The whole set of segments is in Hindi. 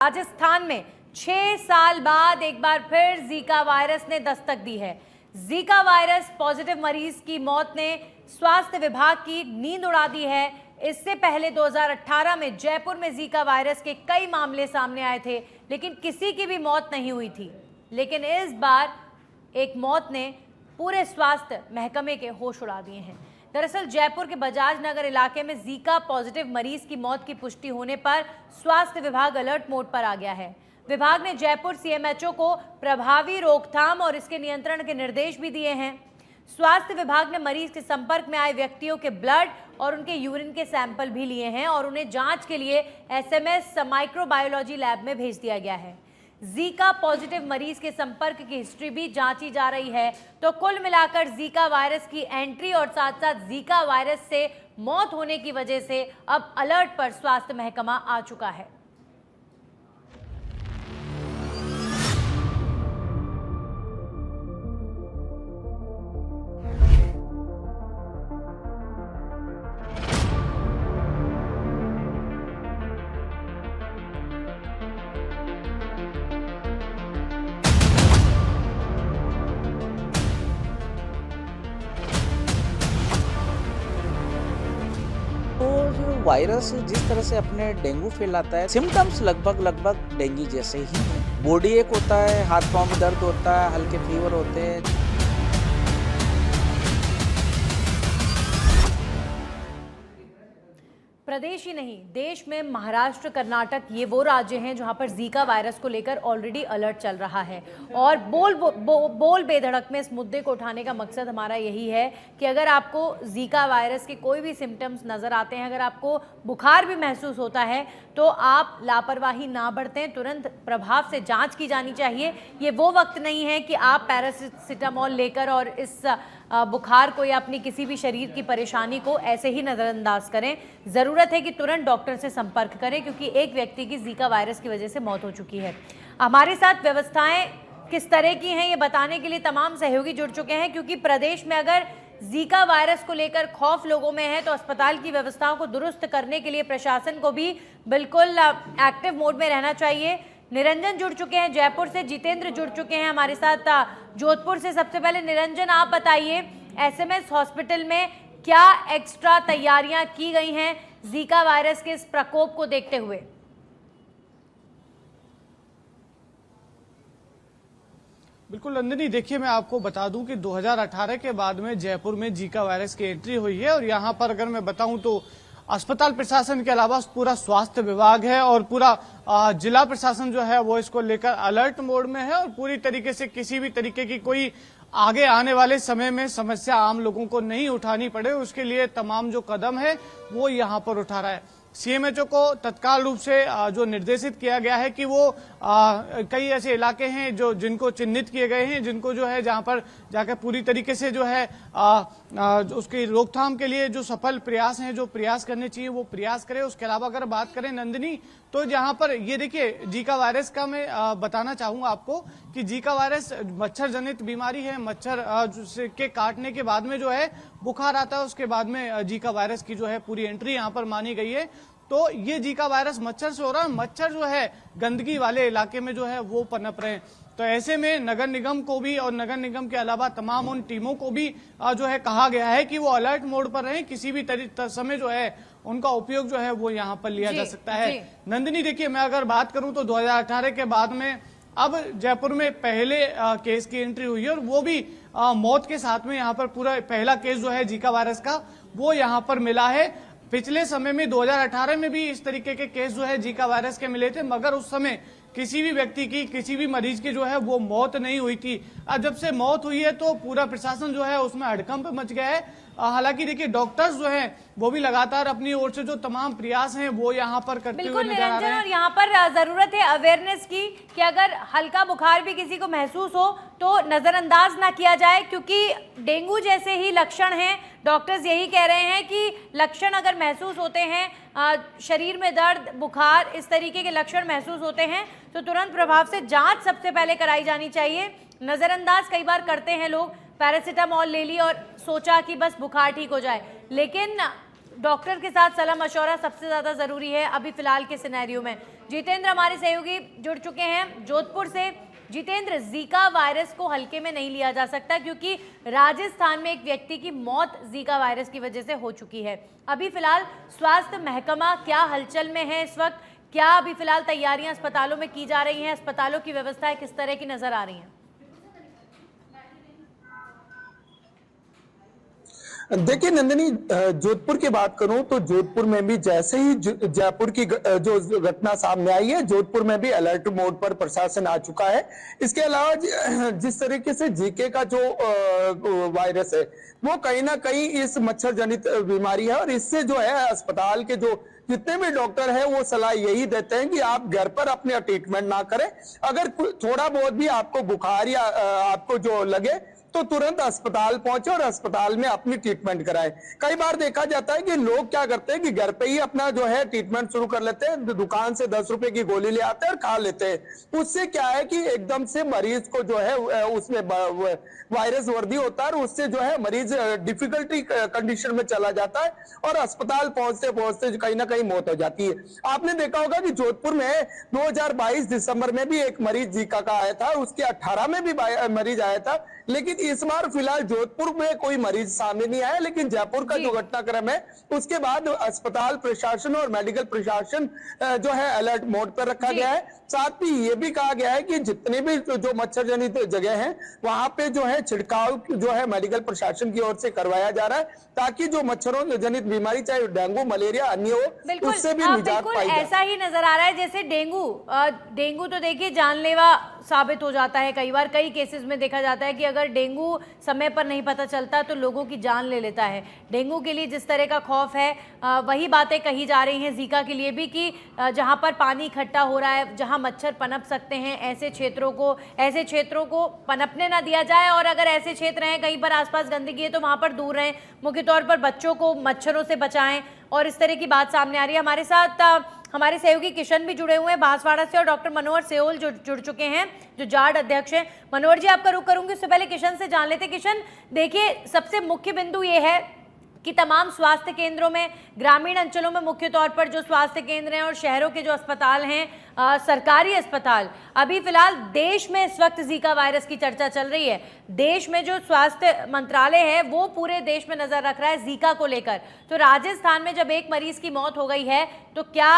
राजस्थान में 6 साल बाद एक बार फिर जीका वायरस ने दस्तक दी है। जीका वायरस पॉजिटिव मरीज की मौत ने स्वास्थ्य विभाग की नींद उड़ा दी है। इससे पहले 2018 में जयपुर में जीका वायरस के कई मामले सामने आए थे, लेकिन किसी की भी मौत नहीं हुई थी। लेकिन इस बार एक मौत ने पूरे स्वास्थ्य महकमे के होश उड़ा दिए हैं। दरअसल जयपुर के बजाज नगर इलाके में जीका पॉजिटिव मरीज की मौत की पुष्टि होने पर स्वास्थ्य विभाग अलर्ट मोड पर आ गया है। विभाग ने जयपुर सीएमएचओ को प्रभावी रोकथाम और इसके नियंत्रण के निर्देश भी दिए हैं। स्वास्थ्य विभाग ने मरीज के संपर्क में आए व्यक्तियों के ब्लड और उनके यूरिन के सैंपल भी लिए हैं और उन्हें जांच के लिए एसएमएस माइक्रोबायोलॉजी लैब में भेज दिया गया है। जीका पॉजिटिव मरीज के संपर्क की हिस्ट्री भी जांची जा रही है। तो कुल मिलाकर जीका वायरस की एंट्री और साथ साथ जीका वायरस से मौत होने की वजह से अब अलर्ट पर स्वास्थ्य महकमा आ चुका है। तो जो वायरस जिस तरह से अपने डेंगू फैलाता है, सिम्टम्स लगभग डेंगू जैसे ही हैं। बॉडी एक होता है, हाथ पांव में दर्द होता है, हल्के फीवर होते हैं। प्रदेश ही नहीं, देश में महाराष्ट्र, कर्नाटक ये वो राज्य हैं जहां पर जीका वायरस को लेकर ऑलरेडी अलर्ट चल रहा है। और बोल बेधड़क में इस मुद्दे को उठाने का मकसद हमारा यही है कि अगर आपको जीका वायरस के कोई भी सिम्टम्स नज़र आते हैं, अगर आपको बुखार भी महसूस होता है, तो आप लापरवाही ना बरतें, तुरंत प्रभाव से जांच की जानी चाहिए। ये वो वक्त नहीं है कि आप पैरासिटामोल लेकर और इस बुखार को या अपनी किसी भी शरीर की परेशानी को ऐसे ही नज़रअंदाज करें। ज़रूरत है कि तुरंत डॉक्टर से संपर्क करें, क्योंकि एक व्यक्ति की जीका वायरस की वजह से मौत हो चुकी है। हमारे साथ व्यवस्थाएं किस तरह की हैं ये बताने के लिए तमाम सहयोगी जुड़ चुके हैं, क्योंकि प्रदेश में अगर जीका वायरस को लेकर खौफ लोगों में है तो अस्पताल की व्यवस्थाओं को दुरुस्त करने के लिए प्रशासन को भी बिल्कुल एक्टिव मोड में रहना चाहिए। निरंजन जुड़ चुके हैं जयपुर से, जितेंद्र जुड़ चुके हैं हमारे साथ जोधपुर से। सबसे पहले निरंजन, आप बताइए एसएमएस हॉस्पिटल में क्या एक्स्ट्रा तैयारियां की गई हैं जीका वायरस के इस प्रकोप को देखते हुए? बिल्कुल नंदिनी, देखिए मैं आपको बता दूं कि 2018 के बाद में जयपुर में जीका वायरस की एंट्री हुई है और यहां पर अगर मैं बताऊं तो अस्पताल प्रशासन के अलावा पूरा स्वास्थ्य विभाग है और पूरा जिला प्रशासन जो है वो इसको लेकर अलर्ट मोड में है और पूरी तरीके से किसी भी तरीके की कोई आगे आने वाले समय में समस्या आम लोगों को नहीं उठानी पड़े, उसके लिए तमाम जो कदम है वो यहाँ पर उठा रहा है। सीएमएचओ को तत्काल रूप से जो निर्देशित किया गया है कि वो कई ऐसे इलाके हैं जो जिनको चिन्हित किए गए हैं, जिनको जो है जहां पर जाकर पूरी तरीके से जो है उसकी रोकथाम के लिए जो सफल प्रयास हैं, जो प्रयास करने चाहिए वो प्रयास करें। उसके अलावा अगर बात करें नंदिनी, तो जहां पर ये देखिए जीका वायरस का मैं बताना चाहूंगा आपको कि जीका वायरस मच्छर जनित बीमारी है। मच्छर के काटने के बाद में जो है बुखार आता है, उसके बाद में जीका वायरस की जो है पूरी एंट्री यहाँ पर मानी गई है। तो ये जीका वायरस मच्छर से हो रहा है। मच्छर जो है गंदगी वाले इलाके में जो है वो पनप रहे हैं। तो ऐसे में नगर निगम को भी और नगर निगम के अलावा तमाम उन टीमों को भी जो है कहा गया है कि वो अलर्ट मोड पर रहें। किसी भी समय जो है उनका उपयोग जो है वो यहाँ पर लिया जा सकता है। नंदिनी, देखिए मैं अगर बात करूं तो 2018 के बाद में अब जयपुर में पहले केस की एंट्री हुई है और वो भी मौत के साथ में यहाँ पर पूरा पहला केस जो है जीका वायरस का वो यहाँ पर मिला है। पिछले समय में 2018 में भी इस तरीके के केस जो है जीका वायरस के मिले थे, मगर उस समय किसी भी व्यक्ति की, किसी भी मरीज की जो है वो मौत नहीं हुई थी। अब जब से मौत हुई है तो पूरा प्रशासन जो है उसमें हड़कंप मच गया है। हालांकि देखिए डॉक्टर्स जो हैं वो भी लगातार अपनी ओर से जो तमाम प्रयास हैं वो यहाँ पर करते हुए नजर आ रहे हैं। और यहाँ पर जरूरत है अवेयरनेस की कि अगर हल्का बुखार भी किसी को महसूस हो तो नजरअंदाज ना किया जाए, क्योंकि डेंगू जैसे ही लक्षण हैं। डॉक्टर्स यही कह रहे हैं कि लक्षण अगर महसूस होते हैं, शरीर में दर्द, बुखार, इस तरीके के लक्षण महसूस होते हैं तो तुरंत प्रभाव से जांच सबसे पहले कराई जानी चाहिए। नजरअंदाज कई बार करते हैं लोग, पैरासिटामोल ले ली और सोचा कि बस बुखार ठीक हो जाए, लेकिन डॉक्टर के साथ सलाह मशवरा सबसे ज़्यादा ज़रूरी है अभी फ़िलहाल के सिनेरियो में, जितेंद्र हमारे सहयोगी जुड़ चुके हैं जोधपुर से। जितेंद्र, जीका वायरस को हल्के में नहीं लिया जा सकता क्योंकि राजस्थान में एक व्यक्ति की मौत जीका वायरस की वजह से हो चुकी है। अभी फिलहाल स्वास्थ्य महकमा क्या हलचल में है इस वक्त? क्या अभी फिलहाल तैयारियां अस्पतालों में की जा रही हैं? अस्पतालों की व्यवस्थाएं किस तरह की नजर आ रही हैं? देखिए नंदिनी, जोधपुर की बात करूं तो जोधपुर में भी जैसे ही जयपुर की जो घटना सामने आई है, जोधपुर में भी अलर्ट मोड पर प्रशासन आ चुका है। इसके अलावा जिस तरीके से जीके का जो वायरस है वो कहीं ना कहीं इस मच्छर जनित बीमारी है और इससे जो है अस्पताल के जो जितने भी डॉक्टर हैं वो सलाह यही देते हैं कि आप घर पर अपने ट्रीटमेंट ना करें। अगर थोड़ा बहुत भी आपको बुखार या आपको जो लगे तो तुरंत अस्पताल पहुंचे और अस्पताल में अपनी ट्रीटमेंट कराएं। कई बार देखा जाता है कि लोग क्या करते हैं कि घर पे ही अपना जो है ट्रीटमेंट शुरू कर लेते हैं, दुकान से 10 रुपए की गोली ले आते हैं और खा लेते हैं। उससे क्या है कि एकदम से मरीज को जो है उसमें वायरस वर्दी होता है और उससे जो है मरीज डिफिकल्टी कंडीशन में चला जाता है और अस्पताल पहुंचते पहुंचते कहीं ना कहीं मौत हो जाती है। आपने देखा होगा कि जोधपुर में 2022 दिसंबर में भी एक मरीज जीका का आया था, उसके 18 में भी मरीज आया था, लेकिन इस बार फिलहाल जोधपुर में कोई मरीज सामने नहीं आया। लेकिन जयपुर का जो घटनाक्रम है उसके बाद अस्पताल प्रशासन और मेडिकल प्रशासन जो है अलर्ट मोड पर रखा गया है। साथ ही ये भी कहा गया है कि जितने भी जो मच्छर जनित जगह हैं वहां पे जो है छिड़काव जो है मेडिकल प्रशासन की ओर से करवाया जा रहा है ताकि जो मच्छरों जनित बीमारी चाहे डेंगू मलेरिया अन्य हो उससे भी निजात पाई जाए। ऐसा ही नजर आ रहा है जैसे डेंगू तो देखिए जानलेवा साबित हो जाता है। कई बार कई केसेस में देखा जाता है कि अगर डेंगू समय पर नहीं पता चलता तो लोगों की जान ले लेता है। डेंगू के लिए जिस तरह का खौफ है वही बातें कही जा रही हैं जीका के लिए भी कि जहां पर पानी इकट्ठा हो रहा है, जहां मच्छर पनप सकते हैं, ऐसे क्षेत्रों को पनपने ना दिया जाए और अगर ऐसे क्षेत्र हैं कहीं पर आसपास गंदगी है तो वहां पर दूर रहें। मुख्य तौर पर बच्चों को मच्छरों से बचाएं और इस तरह की बात सामने आ रही है। हमारे साथ हमारे सहयोगी किशन भी जुड़े हुए हैं बांसवाड़ा से और डॉक्टर मनोहर सेओल जुड़ चुके हैं जो जाड अध्यक्ष हैं। मनोहर जी, आपका रुख करूंगी, उससे पहले किशन से जान लेते। किशन, देखिए सबसे मुख्य बिंदु ये है कि तमाम स्वास्थ्य केंद्रों में, ग्रामीण अंचलों में मुख्य तौर पर जो स्वास्थ्य केंद्र हैं और शहरों के जो अस्पताल हैं, सरकारी अस्पताल, अभी फिलहाल देश में इस वक्त जीका वायरस की चर्चा चल रही है। देश में जो स्वास्थ्य मंत्रालय है वो पूरे देश में नजर रख रहा है जीका को लेकर। तो राजस्थान में जब एक मरीज की मौत हो गई है तो क्या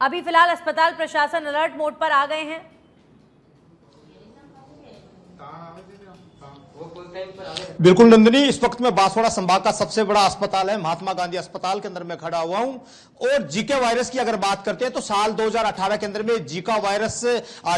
अभी फिलहाल अस्पताल प्रशासन अलर्ट मोड पर आ गए हैं? बिल्कुल नंदिनी, इस वक्त मैं बांसवाड़ा संभाग का सबसे बड़ा अस्पताल है महात्मा गांधी अस्पताल के अंदर में खड़ा हुआ हूं और जीका वायरस की अगर बात करते हैं तो साल 2018 के अंदर में जीका वायरस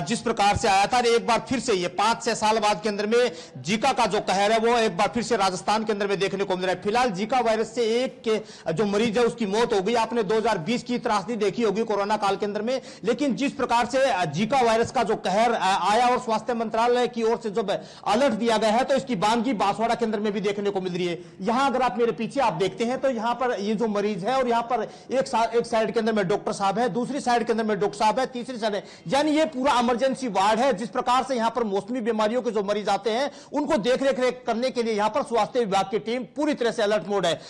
जिस प्रकार से आया था, एक बार फिर से ये 5-6 साल बाद के अंदर में जीका का जो कहर है वो एक बार फिर से राजस्थान के अंदर में देखने को मिल रहा है। फिलहाल जीका वायरस से एक के जो मरीज है उसकी मौत हो गई। आपने 2020 की त्रासदी देखी होगी कोरोना काल के अंदर में, लेकिन जिस प्रकार से जीका वायरस का जो कहर आया और स्वास्थ्य मंत्रालय की ओर से जब अलर्ट दिया गया है तो इसकी बानगी बांसवाड़ा के अंदर में भी देखने को मिल रही है। यहां अगर आप मेरे पीछे आप देखते हैं तो यहां पर ये जो मरीज है और यहां पर एक साइड के अंदर में डॉक्टर साहब है, दूसरी साइड के अंदर में डॉक्टर साहब है, तीसरी साइड है, यानी ये पूरा इमरजेंसी वार्ड है। जिस प्रकार से यहां पर मौसमी बीमारियों के जो मरीज आते हैं उनको देख रेख करने के लिए यहां पर स्वास्थ्य विभाग की टीम पूरी तरह से अलर्ट मोड है।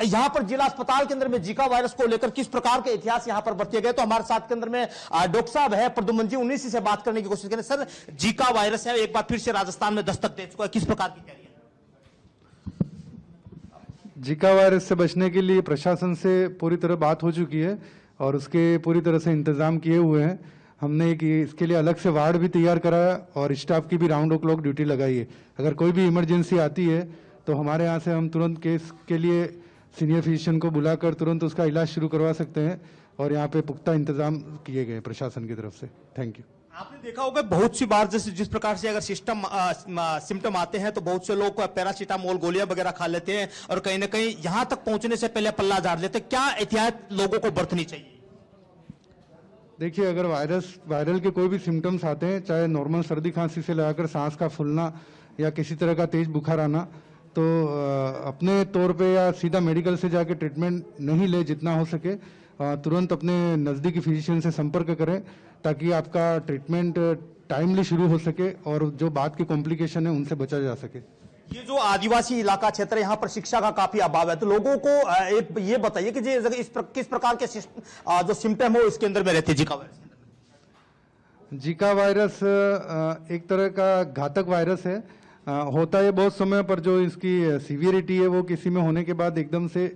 यहां पर जिला अस्पताल के अंदर में जीका वायरस को लेकर किस प्रकार के इतिहास यहां पर बरते गए तो हमारे साथ के अंदर में डॉक्टर साहब है प्रदुमन जी, 19 से बात करने की कोशिश करें। सर, जीका वायरस है एक बार फिर से राजस्थान में दस्तक दे चुका है, किस प्रकार की तैयारी? जीका वायरस से बचने के लिए प्रशासन से पूरी तरह बात हो चुकी है और उसके पूरी तरह से इंतजाम किए हुए हैं। हमने इसके लिए अलग से वार्ड भी तैयार कराया और स्टाफ की भी राउंड ओ क्लॉक ड्यूटी लगाई है। अगर कोई भी इमरजेंसी आती है तो हमारे यहाँ से हम तुरंत केस के लिए सीनियर फिजिशियन को बुलाकर तुरंत उसका इलाज शुरू करवा सकते हैं और यहाँ पे पुख्ता इंतजाम किए गए प्रशासन की तरफ से। Thank you. आपने देखा होगा बहुत सी बार जैसे जिस प्रकार से अगर सिम्टम आते हैं तो बहुत से लोग पैरासीटामोल गोलियां वगैरह खा लेते हैं और कहीं ना कहीं यहां तक पहुंचने से पहले पल्ला झाड़ लेते हैं। क्या एहतियात लोगों को बरतनी चाहिए? देखिए, अगर वायरल के कोई भी सिम्टम्स आते हैं, चाहे नॉर्मल सर्दी खांसी से लगाकर सांस का फूलना या किसी तरह का तेज बुखार आना, तो अपने तौर पे या सीधा मेडिकल से जाके ट्रीटमेंट नहीं ले, जितना हो सके तुरंत अपने नज़दीकी फिजिशियन से संपर्क करें ताकि आपका ट्रीटमेंट टाइमली शुरू हो सके और जो बाद के कॉम्प्लिकेशन है उनसे बचा जा सके। ये जो आदिवासी इलाका क्षेत्र है यहाँ पर शिक्षा का काफी अभाव है, तो लोगों को एक ये बताइए कि किस प्रकार के जो सिम्टम हो इसके अंदर में रहते हैं जीका वायरस? जीका वायरस एक तरह का घातक वायरस है। होता है बहुत समय पर जो इसकी सीवियरिटी है वो किसी में होने के बाद एकदम से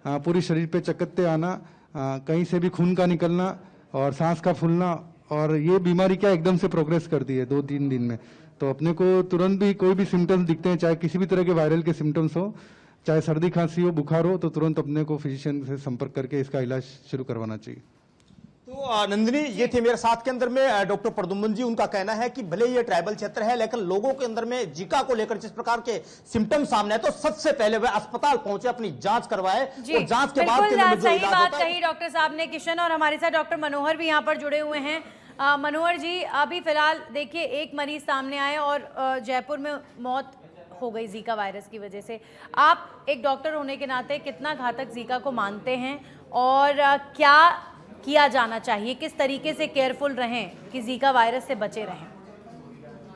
पूरी शरीर पे चकत्ते आना, कहीं से भी खून का निकलना और सांस का फूलना, और ये बीमारी क्या एकदम से प्रोग्रेस करती है 2-3 दिन में। तो अपने को तुरंत भी कोई भी सिम्टम्स दिखते हैं, चाहे किसी भी तरह के वायरल के सिम्टम्स हो, चाहे सर्दी खांसी हो, बुखार हो, तो तुरंत अपने को फिजिशियन से संपर्क करके इसका इलाज शुरू करवाना चाहिए। तो नंदिनी, ये थे मेरे साथ के अंदर में डॉक्टर प्रदुम्न जी। उनका कहना है कि भले ये ट्राइबल क्षेत्र है लेकिन लोगों के अंदर में जीका को लेकर जिस प्रकार के सिम्टम सामने है तो सबसे पहले वह अस्पताल पहुंचे, अपनी जांच करवाए और जांच के बाद के अंदर जो सही इलाज बात होता है। कही डॉक्टर साहब ने किशन, और हमारे साथ डॉक्टर मनोहर भी यहाँ पर जुड़े हुए हैं। मनोहर जी, अभी फिलहाल देखिए एक मरीज सामने आए और जयपुर में मौत हो गई जीका वायरस की वजह से। आप एक डॉक्टर होने के नाते कितना घातक जीका को मानते हैं और क्या किया जाना चाहिए, किस तरीके से केयरफुल रहें कि जीका वायरस से बचे रहें?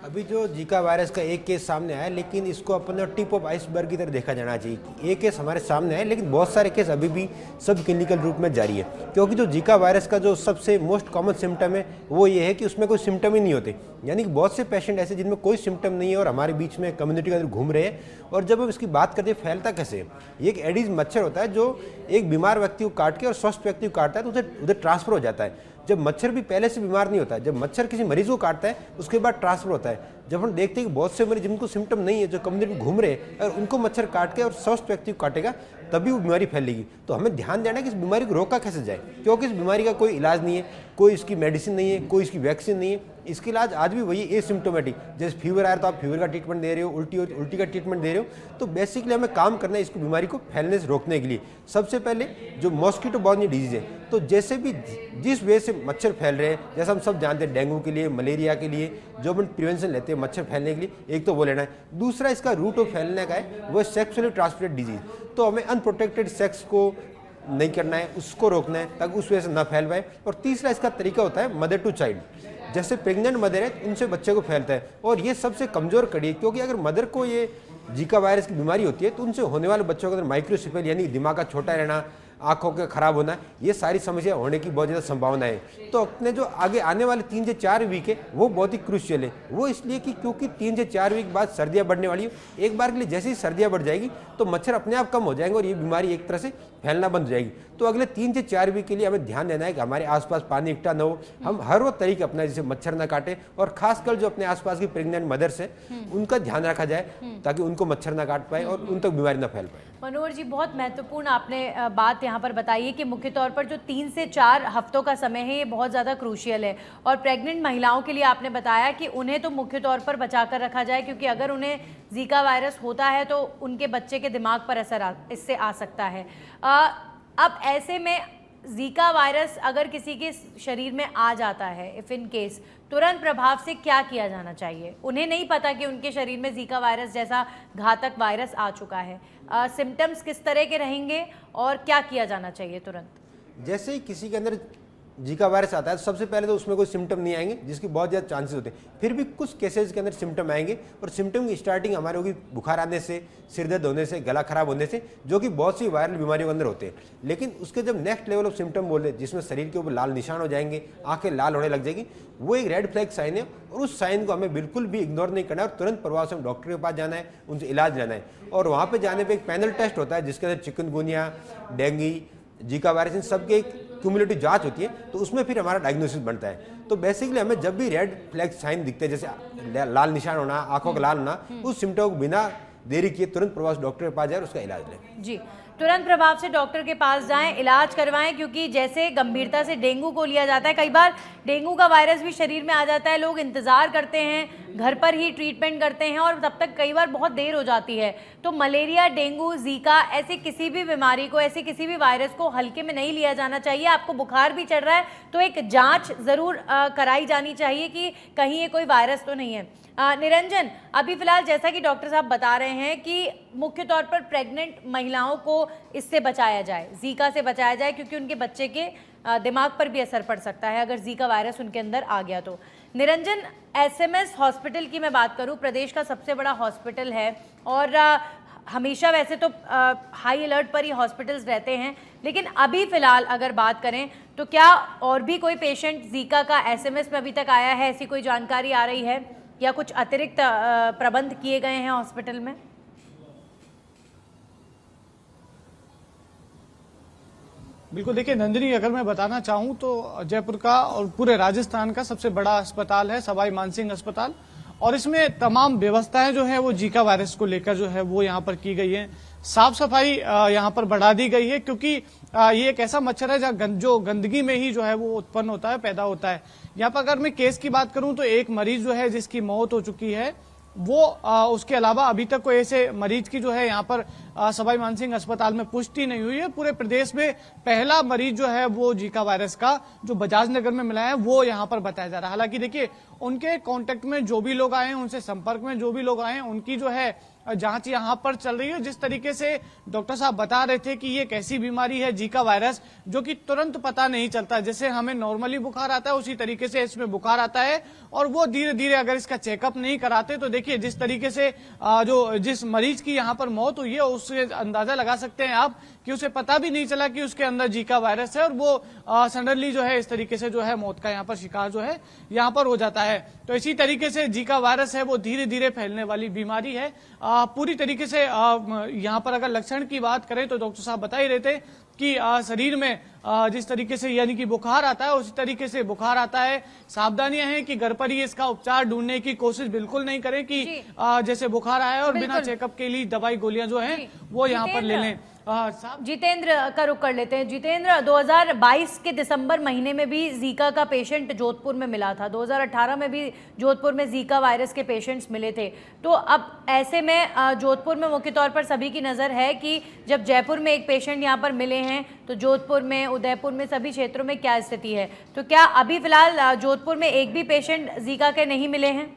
अभी जो जीका वायरस का एक केस सामने आया, लेकिन इसको अपने टिप ऑफ आइसबर्ग की तरह देखा जाना चाहिए कि एक केस हमारे सामने है, लेकिन बहुत सारे केस अभी भी सब क्लिनिकल रूप में जारी है। क्योंकि जो जीका वायरस का जो सबसे मोस्ट कॉमन सिम्टम है वो ये है कि उसमें कोई सिम्टम ही नहीं होते। यानी कि बहुत से पेशेंट ऐसे जिनमें कोई सिम्टम नहीं है और हमारे बीच में कम्युनिटी के अंदर घूम रहे हैं। और जब हम इसकी बात करते हैं फैलता कैसे है, ये एक एडिस मच्छर होता है जो एक बीमार व्यक्ति को काट के और स्वस्थ व्यक्ति को काटता है तो उधर ट्रांसफर हो जाता है। जब मच्छर भी पहले से बीमार नहीं होता है, जब मच्छर किसी मरीज को काटता है उसके बाद ट्रांसफर होता है। जब हम देखते हैं कि बहुत से मरीज जिनको सिम्टम नहीं है, जो कम्युनिटी में घूम रहे हैं, अगर उनको मच्छर काट के और स्वस्थ व्यक्ति को काटेगा तभी वो बीमारी फैलेगी। तो हमें ध्यान देना है कि इस बीमारी को रोका कैसे जाए, क्योंकि इस बीमारी का कोई इलाज नहीं है, कोई इसकी मेडिसिन नहीं है, कोई इसकी वैक्सीन नहीं है। इसके इलाज आज भी वही एसिम्टोमेटिक, जैसे फीवर आया तो आप फीवर का ट्रीटमेंट दे रहे हो, उल्टी का ट्रीटमेंट दे रहे हो। तो बेसिकली हमें काम करना है इसको बीमारी को फैलने से रोकने के लिए। सबसे पहले जो मॉस्किटो बॉर्न डिजीज है, तो जैसे भी जिस वजह से मच्छर फैल रहे हैं, जैसा हम सब जानते हैं डेंगू के लिए, मलेरिया के लिए जो हम प्रिवेंशन लेते हैं मच्छर फैलने के लिए, एक तो वो लेना है। दूसरा इसका रूट ऑफ फैलने का है वो सेक्सुअली ट्रांसमिटेड डिजीज। तो हमें अनप्रोटेक्टेड सेक्स को नहीं करना है, उसको रोकना है ताकि उस वजह से ना फैल पाए। और तीसरा इसका तरीका होता है मदर टू चाइल्ड, जैसे प्रेग्नेंट मदर है उनसे बच्चे को फैलता है। और ये सबसे कमजोर कड़ी है, क्योंकि अगर मदर को ये जीका वायरस की बीमारी होती है तो उनसे होने वाले बच्चों के अंदर माइक्रोसेफेली यानी दिमाग का छोटा रहना, आंखों का खराब होना, ये सारी समस्या होने की बहुत ज़्यादा संभावना है। तो अपने जो आगे आने वाले 3 से 4 वीक है वो बहुत ही क्रूशियल है। वो इसलिए कि क्योंकि 3 से 4 वीक बाद सर्दियाँ बढ़ने वाली है। एक बार के लिए जैसे ही सर्दियाँ बढ़ जाएगी तो मच्छर अपने आप कम हो जाएंगे और ये बीमारी एक तरह से फैलना बंद हो जाएगी। तो अगले 3 से 4 वीक के लिए हमें ध्यान देना है कि हमारे आसपास पानी इकट्ठा न हो, हम हर वो तरीके अपना जैसे मच्छर न काटे, और खासकर जो अपने आसपास की प्रेग्नेंट मदर्स है उनका ध्यान रखा जाए ताकि उनको मच्छर न काट पाए और उन तक बीमारी न फैल पाए। मनोहर जी, बहुत महत्वपूर्ण आपने बात यहाँ पर बताई है कि मुख्य तौर पर जो 3 से 4 हफ्तों का समय है ये बहुत ज़्यादा क्रूशियल है। और प्रेग्नेंट महिलाओं के लिए आपने बताया कि उन्हें तो मुख्य तौर पर बचा कर रखा जाए, क्योंकि अगर उन्हें जीका वायरस होता है तो उनके बच्चे के दिमाग पर असर इससे आ सकता है। अब ऐसे में जीका वायरस अगर किसी के शरीर में आ जाता है, इफ़ इन केस, तुरंत प्रभाव से क्या किया जाना चाहिए? उन्हें नहीं पता कि उनके शरीर में जीका वायरस जैसा घातक वायरस आ चुका है। सिम्टम्स किस तरह के रहेंगे और क्या किया जाना चाहिए तुरंत? जैसे ही किसी के अंदर जीका वायरस आता है तो सबसे पहले तो उसमें कोई सिम्टम नहीं आएंगे, जिसकी बहुत ज़्यादा चांसेस होते हैं। फिर भी कुछ केसेस के अंदर सिम्टम आएंगे और सिम्टम की स्टार्टिंग हमारे होगी बुखार आने से, सिर दर्द होने से, गला खराब होने से, जो कि बहुत सी वायरल बीमारियों के अंदर होते हैं। लेकिन उसके जब नेक्स्ट लेवल ऑफ सिम्टम बोले, जिसमें शरीर के ऊपर लाल निशान हो जाएंगे, आंखें लाल होने लग जाएगी, वो एक रेड फ्लैग साइन है। और उस साइन को हमें बिल्कुल भी इग्नोर नहीं करना है और तुरंत प्रभाव से हम डॉक्टर के पास जाना है, उनसे इलाज लेना है। और वहाँ पर जाने पर एक पैनल टेस्ट होता है जिसके अंदर chikungunya, dengue, Zika virus in सबके एक क्यूमुलेटिव जांच होती है, तो उसमें फिर हमारा डायग्नोसिस बनता है। तो बेसिकली हमें जब भी रेड फ्लैग साइन दिखते हैं, जैसे लाल निशान होना, आंखों का लाल होना, उस सिम्टम को बिना देरी किए तुरंत प्रभाव डॉक्टर के पास जाए और उसका इलाज लें। जी, तुरंत प्रभाव से डॉक्टर के पास जाएं, इलाज करवाएं, क्योंकि जैसे गंभीरता से डेंगू को लिया जाता है, कई बार डेंगू का वायरस भी शरीर में आ जाता है, लोग इंतज़ार करते हैं, घर पर ही ट्रीटमेंट करते हैं और तब तक कई बार बहुत देर हो जाती है। तो मलेरिया, डेंगू, जीका, ऐसी किसी भी बीमारी को, ऐसे किसी भी वायरस को हल्के में नहीं लिया जाना चाहिए। आपको बुखार भी चढ़ रहा है तो एक जाँच ज़रूर कराई जानी चाहिए कि कहीं ये कोई वायरस तो नहीं है। निरंजन, अभी फिलहाल जैसा कि डॉक्टर साहब बता रहे हैं कि मुख्य तौर पर प्रेग्नेंट महिलाओं को इससे बचाया जाए, जीका से बचाया जाए, क्योंकि उनके बच्चे के दिमाग पर भी असर पड़ सकता है अगर जीका वायरस उनके अंदर आ गया तो। निरंजन, एसएमएस हॉस्पिटल की मैं बात करूं, प्रदेश का सबसे बड़ा हॉस्पिटल है और हमेशा वैसे तो हाई अलर्ट पर ही हॉस्पिटल्स रहते हैं, लेकिन अभी फिलहाल अगर बात करें तो क्या और भी कोई पेशेंट जीका का एसएमएस में अभी तक आया है, ऐसी कोई जानकारी आ रही है या कुछ अतिरिक्त प्रबंध किए गए हैं हॉस्पिटल में? बिल्कुल, देखिए नंदिनी, अगर मैं बताना चाहूँ तो जयपुर का और पूरे राजस्थान का सबसे बड़ा अस्पताल है सवाई मानसिंह अस्पताल, और इसमें तमाम व्यवस्थाएं जो है वो जीका वायरस को लेकर जो है वो यहाँ पर की गई है। साफ सफाई यहाँ पर बढ़ा दी गई है, क्योंकि ये एक ऐसा मच्छर है जो गंदगी में ही जो है वो उत्पन्न होता है, पैदा होता है। यहाँ पर अगर मैं केस की बात करूं तो एक मरीज जो है जिसकी मौत हो चुकी है, वो उसके अलावा अभी तक कोई ऐसे मरीज की जो है यहाँ पर सवाई मानसिंह अस्पताल में पुष्टि नहीं हुई है। पूरे प्रदेश में पहला मरीज जो है वो जीका वायरस का जो बजाज नगर में मिला है वो यहाँ पर बताया जा रहा है। हालांकि देखिए, उनके कांटेक्ट में जो भी लोग आए हैं, उनसे संपर्क में जो भी लोग आए हैं, उनकी जो है जांच यहाँ पर चल रही है। जिस तरीके से डॉक्टर साहब बता रहे थे कि ये एक ऐसी बीमारी है जीका वायरस जो कि तुरंत पता नहीं चलता, जैसे हमें नॉर्मली बुखार आता है उसी तरीके से इसमें बुखार आता है, और वो धीरे धीरे अगर इसका चेकअप नहीं कराते तो देखिए जिस तरीके से जिस मरीज की यहाँ पर मौत हुई है उससे अंदाजा लगा सकते हैं आप कि उसे पता भी नहीं चला कि उसके अंदर जीका वायरस है, और वो सडनली जो है इस तरीके से जो है मौत का यहाँ पर शिकार जो है यहाँ पर हो जाता है। तो इसी तरीके से जीका वायरस है वो धीरे धीरे फैलने वाली बीमारी है। पूरी तरीके से यहाँ पर अगर लक्षण की बात करें तो डॉक्टर साहब बता ही रहे थे कि शरीर में जिस तरीके से यानी कि बुखार आता है उसी तरीके से बुखार आता है। सावधानियां हैं कि घर पर ही इसका उपचार ढूंढने की कोशिश बिल्कुल नहीं करें कि जैसे बुखार आया और बिना चेकअप के लिए दवाई गोलियां जो हैं वो यहाँ पर ले लें। जितेंद्र का रुख कर लेते हैं। जितेंद्र, 2022 के दिसंबर महीने में भी जीका का पेशेंट जोधपुर में मिला था, 2018 में भी जोधपुर में जीका वायरस के पेशेंट्स मिले थे। तो अब ऐसे में जोधपुर में मुख्य तौर पर सभी की नज़र है कि जब जयपुर में एक पेशेंट यहाँ पर मिले हैं तो जोधपुर में, उदयपुर में, सभी क्षेत्रों में क्या स्थिति है? तो क्या अभी फिलहाल जोधपुर में एक भी पेशेंट जीका के नहीं मिले हैं?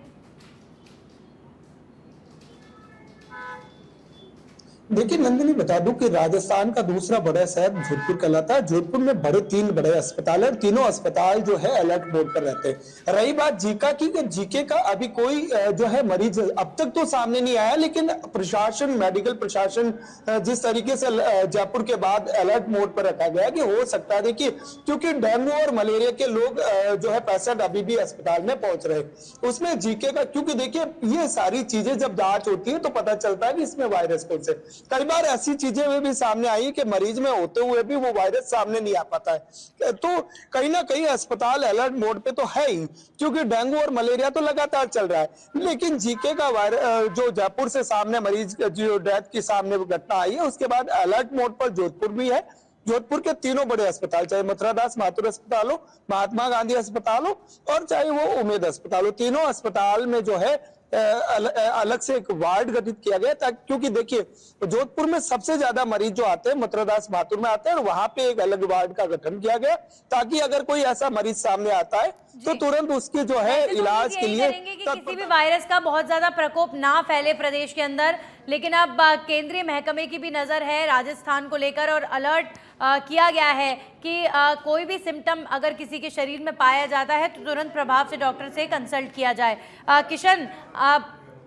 देखिए नंदिनी, बता दूं कि राजस्थान का दूसरा बड़ा शहर जोधपुर कहलाता है। जोधपुर में तीन बड़े अस्पताल है, और तीनों अस्पताल जो है अलर्ट मोड पर रहते हैं। रही बात जीका की, जीके का अभी कोई जो है मरीज अब तक तो सामने नहीं आया, लेकिन प्रशासन, मेडिकल प्रशासन जिस तरीके से जयपुर के बाद अलर्ट मोड पर रखा गया कि हो सकता है, देखिए क्योंकि डेंगू और मलेरिया के लोग जो है पेशेंट अभी भी अस्पताल में पहुंच रहे, उसमें जीके का, क्योंकि देखिए ये सारी चीजें जब जांच होती है तो पता चलता है कि इसमें वायरस कौन से। कई बार ऐसी चीजें भी सामने आई कि मरीज में होते हुए भी वो वायरस सामने नहीं आ पाता है। तो कहीं ना कहीं अस्पताल अलर्ट मोड पे तो है ही, क्योंकि डेंगू और मलेरिया तो लगातार चल रहा है, लेकिन जीके का वायरस जो जयपुर से सामने मरीज जो डेथ की सामने घटना आई है, उसके बाद अलर्ट मोड पर जोधपुर भी है। जोधपुर के तीनों बड़े अस्पताल, चाहे मथुरादास माथुर अस्पताल हो, महात्मा गांधी अस्पताल हो, और चाहे वो उमेद अस्पताल हो, तीनों अस्पताल में जो है अलग से एक वार्ड गठित किया गया, ताकि, क्योंकि देखिए जोधपुर में सबसे ज्यादा मरीज जो आते हैं मथुरादास माथुर में आते हैं, और वहां पे एक अलग वार्ड का गठन किया गया ताकि अगर कोई ऐसा मरीज सामने आता है तो तुरंत उसके जो है इलाज के लिए किसी भी वायरस का बहुत ज्यादा प्रकोप ना फैले प्रदेश के अंदर। लेकिन अब केंद्रीय महकमे की भी नजर है राजस्थान को लेकर, और अलर्ट किया गया है कि कोई भी सिम्टम अगर किसी के शरीर में पाया जाता है तो तुरंत प्रभाव से डॉक्टर से कंसल्ट किया जाए। किशन,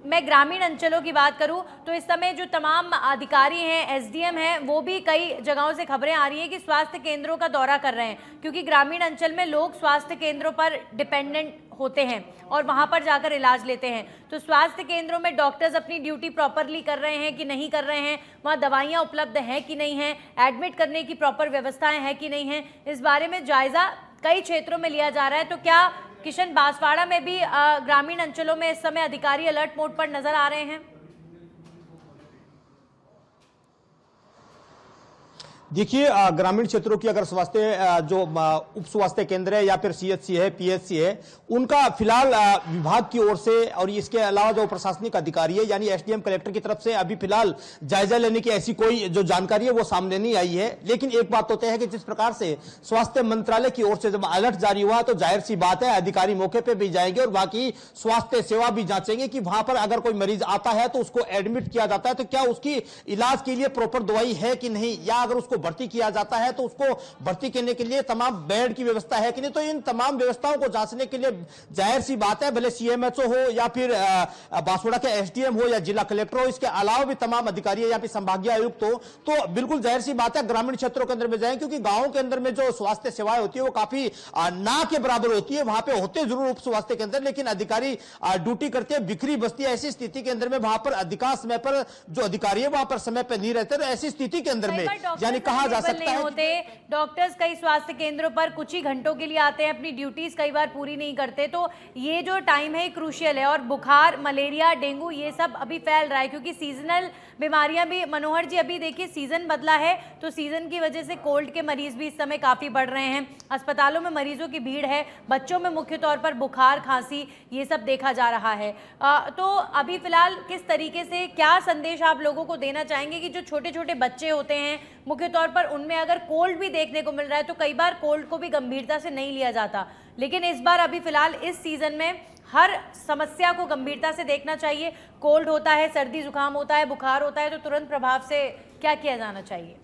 मैं ग्रामीण अंचलों की बात करूं तो इस समय जो तमाम अधिकारी हैं, एसडीएम हैं, वो भी कई जगहों से खबरें आ रही हैं कि स्वास्थ्य केंद्रों का दौरा कर रहे हैं, क्योंकि ग्रामीण अंचल में लोग स्वास्थ्य केंद्रों पर डिपेंडेंट होते हैं और वहां पर जाकर इलाज लेते हैं। तो स्वास्थ्य केंद्रों में डॉक्टर्स अपनी ड्यूटी प्रॉपरली कर रहे हैं कि नहीं कर रहे हैं, वहां दवाइयां उपलब्ध हैं कि नहीं हैं, एडमिट करने की प्रॉपर व्यवस्थाएं हैं कि नहीं हैं, इस बारे में जायजा कई क्षेत्रों में लिया जा रहा है। तो क्या किशन, बांसवाड़ा में भी ग्रामीण अंचलों में इस समय अधिकारी अलर्ट मोड पर नजर आ रहे हैं? देखिए, ग्रामीण क्षेत्रों की अगर स्वास्थ्य जो उप स्वास्थ्य केंद्र है या फिर सीएचसी है, पीएचसी है, उनका फिलहाल विभाग की ओर से और इसके अलावा जो प्रशासनिक अधिकारी है यानी एसडीएम कलेक्टर की तरफ से अभी फिलहाल जायजा लेने की ऐसी कोई जो जानकारी है वो सामने नहीं आई है। लेकिन एक बात तो तय है कि जिस प्रकार से स्वास्थ्य मंत्रालय की ओर से जब अलर्ट जारी हुआ तो जाहिर सी बात है अधिकारी मौके पर भी जाएंगे और बाकी स्वास्थ्य सेवा भी जांचेंगे कि वहां पर अगर कोई मरीज आता है तो उसको एडमिट किया जाता है तो क्या उसकी इलाज के लिए प्रॉपर दवाई है कि नहीं, या अगर उसको उसको भर्ती किया जाता है तो उसको भर्ती करने के लिए तमाम बेड की व्यवस्था है कि नहीं। तो इन तमाम व्यवस्थाओं को जांचने के लिए जाहिर सी बात है, भले सीएमएचओ हो या फिर बांसवाड़ा के एसडीएम हो या जिला कलेक्टर हो, इसके अलावा भी तमाम अधिकारी या फिर संभागीय आयुक्त हो, तो बिल्कुल जाहिर सी बात है ग्रामीण क्षेत्रों के अंदर में जाएं, क्योंकि गांवों के अंदर में जो स्वास्थ्य सेवाएं होती है वो काफी ना के बराबर होती है। वहां पे होते जरूर उप स्वास्थ्य केंद्र, लेकिन अधिकारी ड्यूटी करते हैं बिखरी बस्ती। ऐसी स्थिति के अंदर में वहां पर अधिकांश समय पर जो अधिकारी है वहां पर समय पर नहीं रहते। तो ऐसी स्थिति के अंदर में यानी कहा जा सकता है होते डॉक्टर्स कई स्वास्थ्य केंद्रों पर कुछ ही घंटों के लिए आते हैं, अपनी ड्यूटीज कई बार पूरी नहीं करते। तो ये जो टाइम है क्रूशियल है। और बुखार, मलेरिया, डेंगू ये सब अभी फैल रहा है क्योंकि सीजनल बीमारियां भी, मनोहर जी अभी देखिए सीजन बदला है तो सीजन की वजह से कोल्ड के मरीज भी इस समय काफी बढ़ रहे हैं। अस्पतालों में मरीजों की भीड़ है, बच्चों में मुख्य तौर पर बुखार, खांसी ये सब देखा जा रहा है। तो अभी फिलहाल किस तरीके से क्या संदेश आप लोगों को देना चाहेंगे कि जो छोटे छोटे बच्चे होते हैं मुख्य तौर पर उनमें अगर कोल्ड भी देखने को मिल रहा है तो कई बार कोल्ड को भी गंभीरता से नहीं लिया जाता, लेकिन इस बार अभी फिलहाल इस सीजन में हर समस्या को गंभीरता से देखना चाहिए। कोल्ड होता है, सर्दी जुकाम होता है, बुखार होता है, तो तुरंत प्रभाव से क्या किया जाना चाहिए?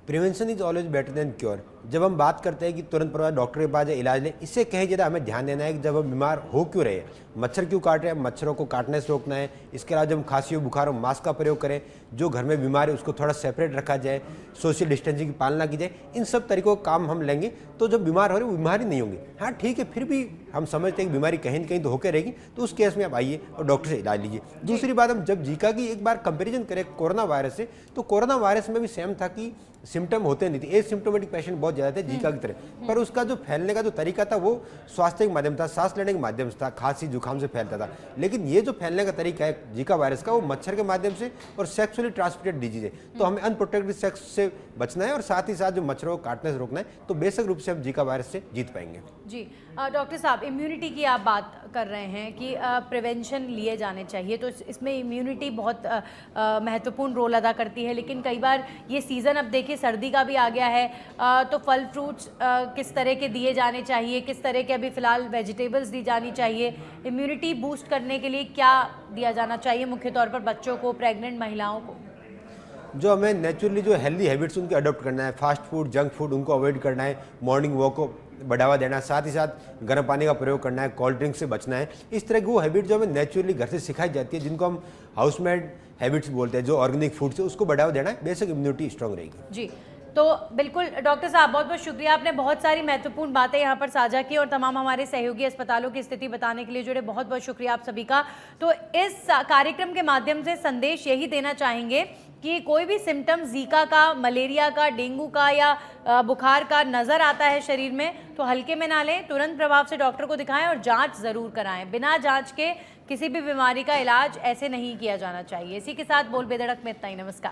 Prevention is always better than cure. जब हम बात करते हैं कि तुरंत प्रभाव डॉक्टर के पास इलाज लें, इससे कहीं ज़्यादा हमें ध्यान देना है कि जब हम बीमार हो क्यों रहे, मच्छर क्यों काट रहे हैं, मच्छरों को काटने से रोकना है। इसके अलावा जब हम खांसी हो, बुखार हो, मास्क का प्रयोग करें, जो घर में बीमार है उसको थोड़ा सेपरेट रखा जाए, सोशल डिस्टेंसिंग की पालना की जाए। इन सब तरीकों का काम हम लेंगे तो जब बीमार हो रहे वो बीमारी नहीं होंगे। हाँ ठीक है, फिर भी हम समझते हैं कि बीमारी कहीं न कहीं तो होकर रहेगी, तो उस केस में आप आइए और डॉक्टर से इलाज लीजिए। दूसरी बात, हम जब जीका की एक बार कंपेरिजन करें कोरोना वायरस से, तो कोरोना वायरस में भी सेम था कि सिम्टम होते नहीं थे, एसिम्प्टोमेटिक पेशेंट बहुत ज़्यादा थे जीका की तरह, पर उसका जो फैलने का जो तरीका था वो स्वास्थ्य के माध्यम था, सांस लेने के माध्यम से था, खांसी जुकाम से फैलता था। लेकिन ये जो फैलने का तरीका है जीका वायरस का, वो मच्छर के माध्यम से और सेक्सुअली ट्रांसमिटेड डिजीज है। तो हमें अनप्रोटेक्टेड सेक्स से बचना है और साथ ही साथ जो मच्छरों को काटने से रोकना है, तो बेसिक रूप से हम जीका वायरस से जीत पाएंगे। जी डॉक्टर साहब, इम्यूनिटी की आप बात कर रहे हैं कि प्रिवेंशन लिए जाने चाहिए, तो इसमें इम्यूनिटी बहुत महत्वपूर्ण रोल अदा करती है। लेकिन कई बार ये सीज़न अब देखिए सर्दी का भी आ गया है, तो फल फ्रूट्स किस तरह के दिए जाने चाहिए, किस तरह के अभी फ़िलहाल वेजिटेबल्स दी जानी चाहिए, इम्यूनिटी बूस्ट करने के लिए क्या दिया जाना चाहिए मुख्य तौर पर बच्चों को, प्रेग्नेंट महिलाओं को? जो हमें नेचुरली जो हेल्दी हैबिट्स उनके अडॉप्ट करना है, फास्ट फूड, जंक फूड उनको अवॉइड करना है, मॉर्निंग वॉक को बढ़ावा देना है, साथ ही साथ गर्म पानी का प्रयोग करना है, कोल्ड ड्रिंक से बचना है। इस तरह की वो हैबिट जो हमें नेचुरली घर से सिखाई जाती है, जिनको हम हाउसमेड हैबिट्स बोलते हैं, जो ऑर्गेनिक फूड से, उसको बढ़ावा देना है, बेसिक इम्यूनिटी स्ट्रांग रहेगी। जी तो बिल्कुल डॉक्टर साहब, बहुत बहुत शुक्रिया, आपने बहुत सारी महत्वपूर्ण बातें यहाँ पर साझा की और तमाम हमारे सहयोगी अस्पतालों की स्थिति बताने के लिए जुड़े, बहुत बहुत शुक्रिया आप सभी का। तो इस कार्यक्रम के माध्यम से संदेश यही देना चाहेंगे कि कोई भी सिम्टम जीका का, मलेरिया का, डेंगू का या बुखार का नज़र आता है शरीर में तो हल्के में ना लें, तुरंत प्रभाव से डॉक्टर को दिखाएं और जांच ज़रूर कराएं। बिना जांच के किसी भी बीमारी का इलाज ऐसे नहीं किया जाना चाहिए। इसी के साथ बोल बेधड़क में इतना ही। नमस्कार।